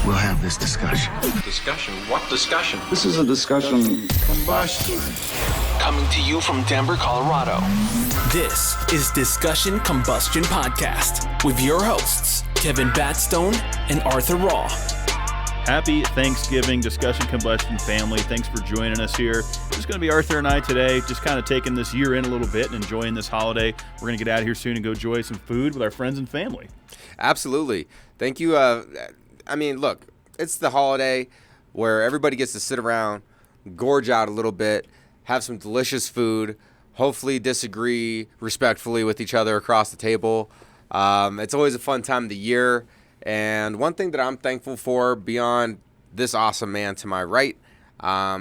we'll have this discussion. Discussion? What discussion? This is a discussion combustion. Coming to you from Denver, Colorado. This is Discussion Combustion Podcast with your hosts, Kevin Batstone and Arthur Raw. Happy Thanksgiving, Discussion Combustion family. Thanks for joining us here. It's going to be Arthur and I today, just kind of taking this year in a little bit and enjoying this holiday. We're going to get out of here soon and go enjoy some food with our friends and family. Absolutely. Thank you. Look, it's the holiday where everybody gets to sit around, gorge out a little bit, have some delicious food, hopefully disagree respectfully with each other across the table. It's always a fun time of the year. And one thing that I'm thankful for beyond this awesome man to my right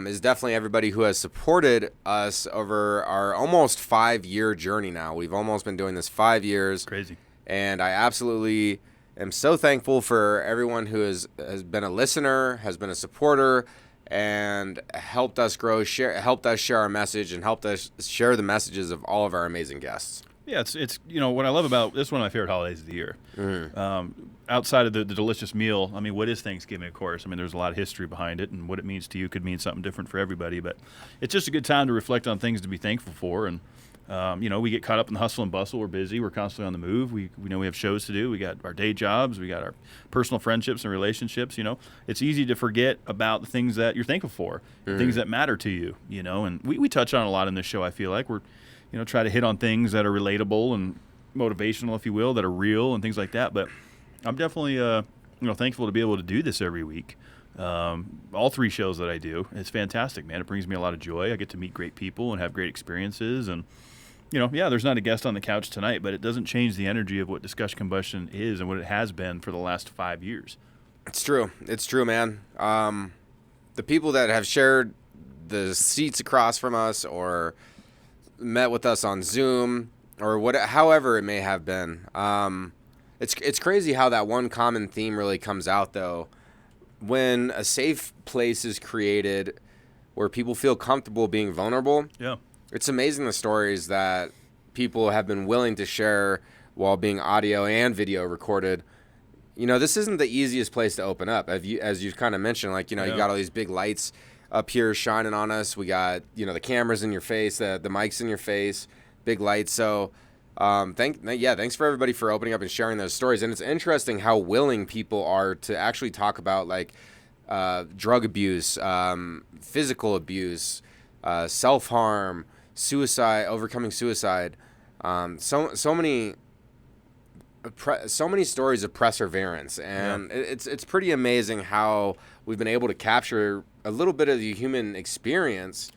is definitely everybody who has supported us over our almost 5-year journey now. We've almost been doing this 5 years. Crazy. And I absolutely am so thankful for everyone who has been a listener, has been a supporter, and helped us grow, helped us share our message, and helped us share the messages of all of our amazing guests. Yeah, it's what I love about this, one of my favorite holidays of the year. Mm-hmm. Outside of the delicious meal, what is Thanksgiving, of course? There's a lot of history behind it, and what it means to you could mean something different for everybody. But it's just a good time to reflect on things to be thankful for. And, we get caught up in the hustle and bustle. We're busy. We're constantly on the move. We know we have shows to do. We got our day jobs. We got our personal friendships and relationships. It's easy to forget about the things that you're thankful for, things that matter to you, And we touch on a lot in this show, I feel like. We're try to hit on things that are relatable and motivational, if you will, that are real and things like that. But I'm definitely, thankful to be able to do this every week. All 3 shows that I do, it's fantastic, man. It brings me a lot of joy. I get to meet great people and have great experiences. And, there's not a guest on the couch tonight, but it doesn't change the energy of what Discussion Combustion is and what it has been for the last 5 years. It's true. It's true, man. The people that have shared the seats across from us or met with us on Zoom or however it may have been. It's crazy how that one common theme really comes out, though. When a safe place is created where people feel comfortable being vulnerable, it's amazing the stories that people have been willing to share while being audio and video recorded. This isn't the easiest place to open up. As you kind of mentioned, you got all these big lights up here shining on us. We got, the cameras in your face, the mics in your face, big lights. So thanks for everybody for opening up and sharing those stories. And it's interesting how willing people are to actually talk about drug abuse, physical abuse, self-harm, suicide, overcoming suicide. So many stories of perseverance, and it's pretty amazing how we've been able to capture a little bit of the human experience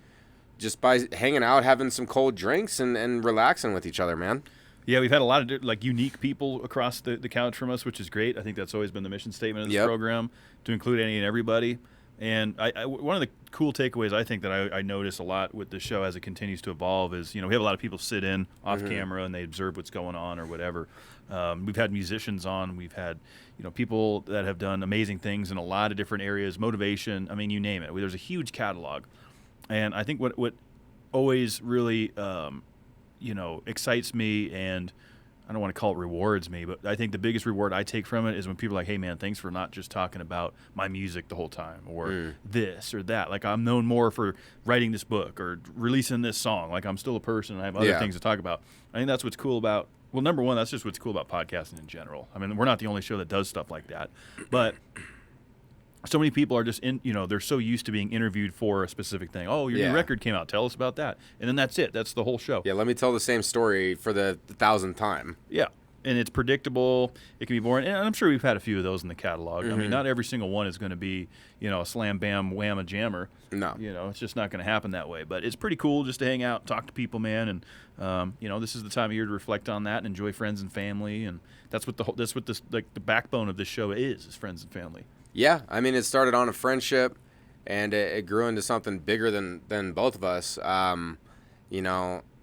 just by hanging out, having some cold drinks, and relaxing with each other, man. Yeah, we've had a lot of unique people across the couch from us, which is great. I think that's always been the mission statement of this program, to include any and everybody. And one of the cool takeaways I think that I notice a lot with the show as it continues to evolve is, we have a lot of people sit in off camera and they observe what's going on or whatever. We've had musicians on. We've had, people that have done amazing things in a lot of different areas, motivation. You name it. There's a huge catalog. And I think what always really, excites me, and I don't want to call it rewards me, but I think the biggest reward I take from it is when people are like, hey, man, thanks for not just talking about my music the whole time or this or that. I'm known more for writing this book or releasing this song. I'm still a person and I have other things to talk about. I think that's what's cool about, well, number one, that's just what's cool about podcasting in general. We're not the only show that does stuff like that, but so many people are just they're so used to being interviewed for a specific thing. Oh, your new record came out. Tell us about that. And then that's it. That's the whole show. Yeah, let me tell the same story for the 1,000th time. Yeah. And it's predictable. It can be boring. And I'm sure we've had a few of those in the catalog. Not every single one is going to be, a slam, bam, wham, a jammer. No. It's just not going to happen that way. But it's pretty cool just to hang out, talk to people, man. And, this is the time of year to reflect on that and enjoy friends and family. And that's what the backbone of this show is friends and family. Yeah, it started on a friendship, and it grew into something bigger than both of us.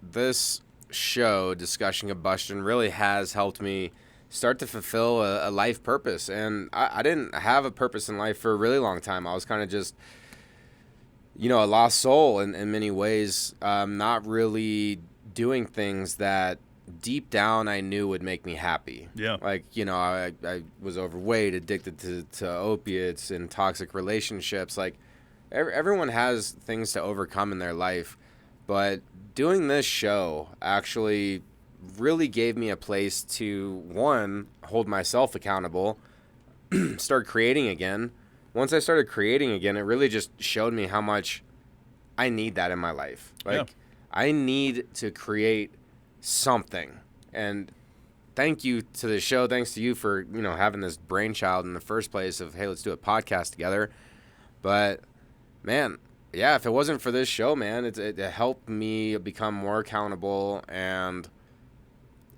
This show, Discussion Combustion, really has helped me start to fulfill a life purpose. And I didn't have a purpose in life for a really long time. I was kind of just, a lost soul in many ways, not really doing things that deep down I knew would make me happy. Yeah. Like, I was overweight, addicted to opiates and toxic relationships. Like, everyone has things to overcome in their life. But doing this show actually really gave me a place to, one, hold myself accountable, start creating again. Once I started creating again, it really just showed me how much I need that in my life. Like, I need to create something. And thank you to the show. Thanks to you for, having this brainchild in the first place of, hey, let's do a podcast together. But, man, yeah, if it wasn't for this show, man, it helped me become more accountable. And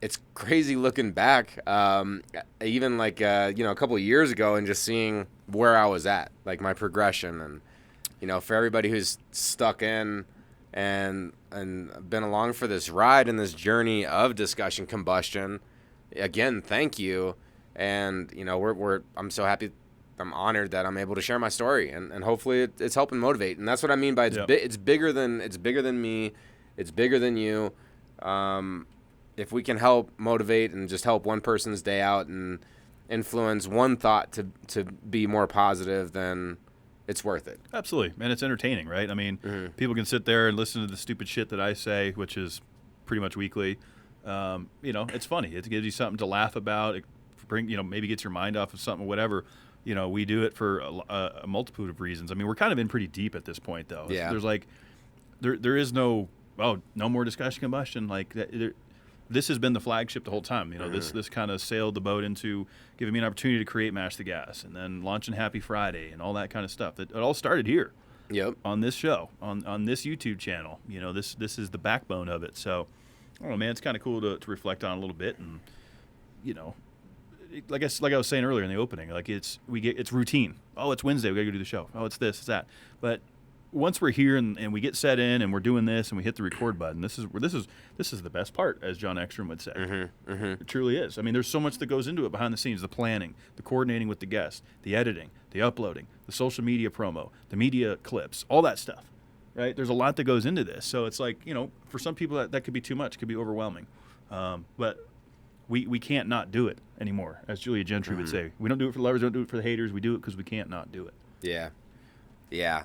it's crazy looking back, even like, a couple of years ago, and just seeing where I was at, like my progression. And, for everybody who's stuck in and been along for this ride and this journey of Discussion Combustion, again, thank you. And, I'm so happy. I'm honored that I'm able to share my story, and hopefully it's helping motivate. And that's what I mean by it's bigger than me. It's bigger than you. If we can help motivate and just help one person's day out and influence one thought to be more positive, then it's worth it. Absolutely. And it's entertaining, right? I mean, people can sit there and listen to the stupid shit that I say, which is pretty much weekly. It's funny. It gives you something to laugh about. It maybe gets your mind off of something, whatever. We do it for a multitude of reasons. I mean, we're kind of in pretty deep at this point, though. Yeah. There's like, there is no more Discussion Combustion. Like, this has been the flagship the whole time. This kind of sailed the boat into giving me an opportunity to create Mash the Gas, and then launching Happy Friday and all that kind of stuff. It all started here. Yep. On this show, on this YouTube channel. This is the backbone of it. So, I don't know, man, it's kind of cool to reflect on a little bit. And, like I was saying earlier in the opening, like it's routine. Oh, it's Wednesday, we gotta go do the show. Oh, it's this, it's that. But once we're here and we get set in and we're doing this and we hit the record button, this is the best part, as John Ekstrom would say. It truly is. I mean, there's so much that goes into it behind the scenes: the planning, the coordinating with the guests, the editing, the uploading, the social media promo, the media clips, all that stuff. Right? There's a lot that goes into this. So it's like, for some people that could be too much, could be overwhelming. But we can't not do it anymore, as Julia Gentry would say. We don't do it for the lovers, we don't do it for the haters. We do it because we can't not do it. Yeah.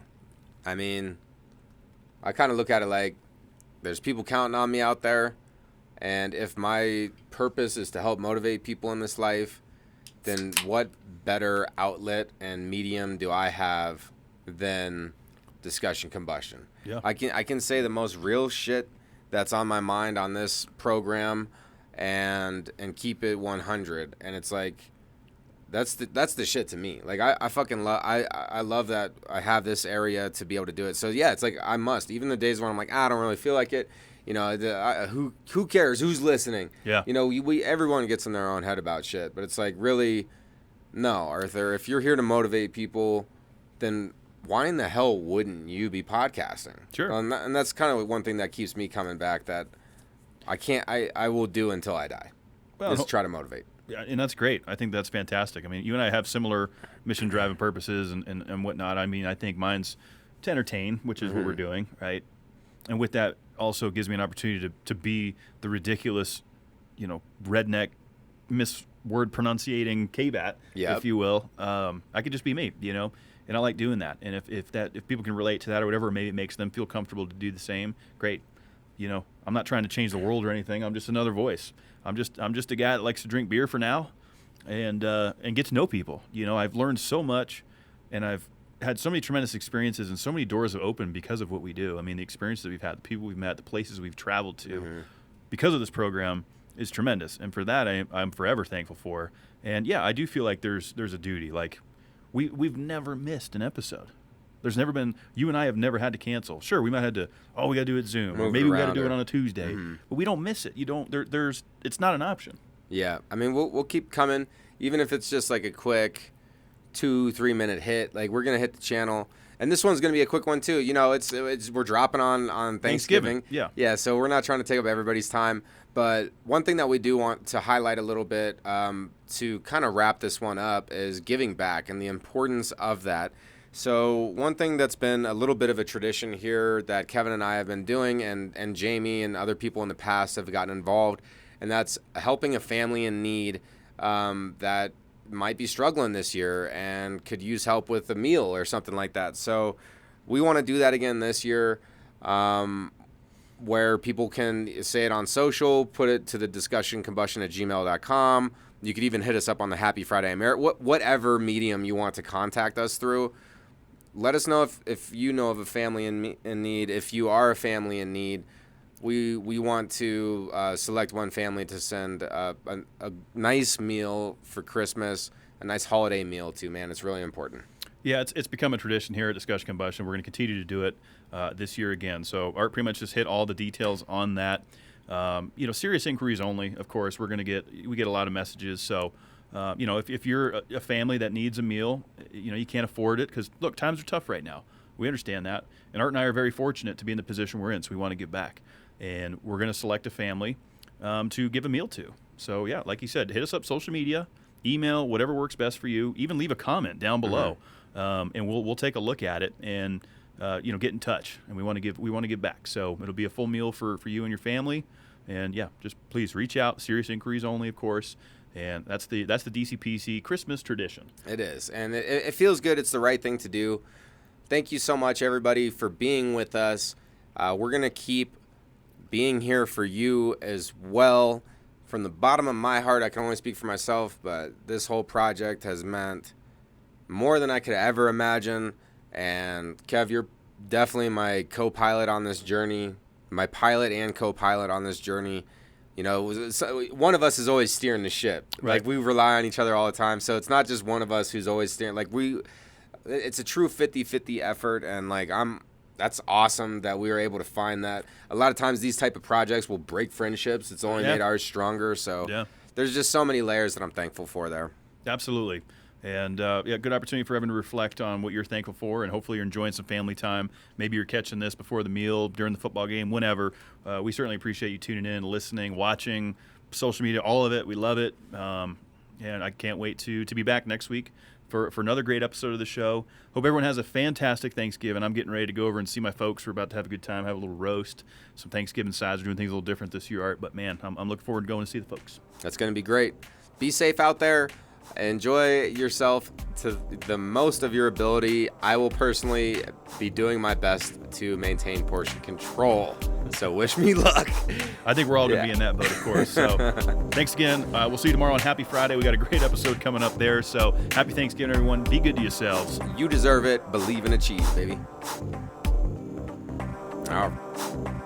I mean, I kind of look at it like there's people counting on me out there, and if my purpose is to help motivate people in this life, then what better outlet and medium do I have than Discussion Combustion? Yeah. I can say the most real shit that's on my mind on this program and keep it 100, and it's like that's the shit to me. Like, I fucking love I love that I have this area to be able to do it. So yeah, it's like I must, even the days when I'm like, I don't really feel like it, who cares who's listening? Yeah. We everyone gets in their own head about shit, but it's like, really, no, Arthur, if you're here to motivate people, then why in the hell wouldn't you be podcasting? Sure. And that's kind of one thing that keeps me coming back, that I will do until I die. Well, Just try to motivate. Yeah, and that's great. I think that's fantastic. I mean, you and I have similar mission-driven purposes and whatnot. I mean, I think mine's to entertain, which is what we're doing, right? And with that, also gives me an opportunity to be the ridiculous, redneck, word pronunciating K-Bat, if you will. I could just be me, and I like doing that. And if people can relate to that or whatever, maybe it makes them feel comfortable to do the same, great. I'm not trying to change the world or anything. I'm just another voice. I'm just a guy that likes to drink beer for now, and get to know people. I've learned so much, and I've had so many tremendous experiences, and so many doors have opened because of what we do. I mean, the experiences that we've had, the people we've met, the places we've traveled to, because of this program is tremendous. And for that, I'm forever thankful for. And yeah, I do feel like there's a duty. Like we've never missed an episode. There's never been, you and I have never had to cancel. Sure, we might have had to, we got to do it Zoom. Or maybe we got to do it on a Tuesday. But we don't miss it. It's not an option. Yeah. I mean, we'll keep coming, even if it's just like a quick 2-3 minute hit. Like, we're going to hit the channel. And this one's going to be a quick one too. We're dropping on Thanksgiving. Yeah. So we're not trying to take up everybody's time. But one thing that we do want to highlight a little bit, to kind of wrap this one up, is giving back and the importance of that. So one thing that's been a little bit of a tradition here that Kevin and I have been doing, and Jamie and other people in the past have gotten involved, and that's helping a family in need that might be struggling this year and could use help with a meal or something like that. So we want to do that again this year, where people can say it on social, put it to the discussioncombustion@gmail.com. You could even hit us up on the Happy Friday whatever medium you want to contact us through. Let us know if you know of a family in need. If you are a family in need, we want to select one family to send a nice meal for Christmas, a nice holiday meal too, man. It's really important. Yeah, it's become a tradition here at Discussion Combustion. We're going to continue to do it this year again. So Art pretty much just hit all the details on that. Serious inquiries only, of course. We get a lot of messages. So, if you're a family that needs a meal, you can't afford it because, look, times are tough right now. We understand that. And Art and I are very fortunate to be in the position we're in, so we want to give back. And we're going to select a family to give a meal to. So, yeah, like you said, hit us up social media, email, whatever works best for you. Even leave a comment down below, and we'll take a look at it and get in touch. And we want to give back. So it'll be a full meal for you and your family. And yeah, just please reach out. Serious inquiries only, of course. And that's the DCPC Christmas tradition. It is, and it feels good. It's the right thing to do. Thank you so much, everybody, for being with us. We're gonna keep being here for you as well. From the bottom of my heart, I can only speak for myself, but this whole project has meant more than I could ever imagine. And Kev, you're definitely my co-pilot on this journey, my pilot and co-pilot on this journey. One of us is always steering the ship. Right. Like, we rely on each other all the time. So it's not just one of us who's always steering. It's a true 50-50 effort. And that's awesome that we were able to find that. A lot of times these type of projects will break friendships. It's only made ours stronger. So there's just so many layers that I'm thankful for there. Absolutely. And good opportunity for everyone to reflect on what you're thankful for, and hopefully you're enjoying some family time. Maybe you're catching this before the meal, during the football game, whenever. We certainly appreciate you tuning in, listening, watching, social media, all of it. We love it. And I can't wait to be back next week for another great episode of the show. Hope everyone has a fantastic Thanksgiving. I'm getting ready to go over and see my folks. We're about to have a good time, have a little roast, some Thanksgiving sides. We're doing things a little different this year, Art. But, man, I'm looking forward to going to see the folks. That's going to be great. Be safe out there. Enjoy yourself to the most of your ability. I will personally be doing my best to maintain portion control. So wish me luck. I think we're all going to be in that boat, of course. So thanks again. We'll see you tomorrow on Happy Friday. We got a great episode coming up there. So happy Thanksgiving, everyone. Be good to yourselves. You deserve it. Believe and achieve, baby. All right.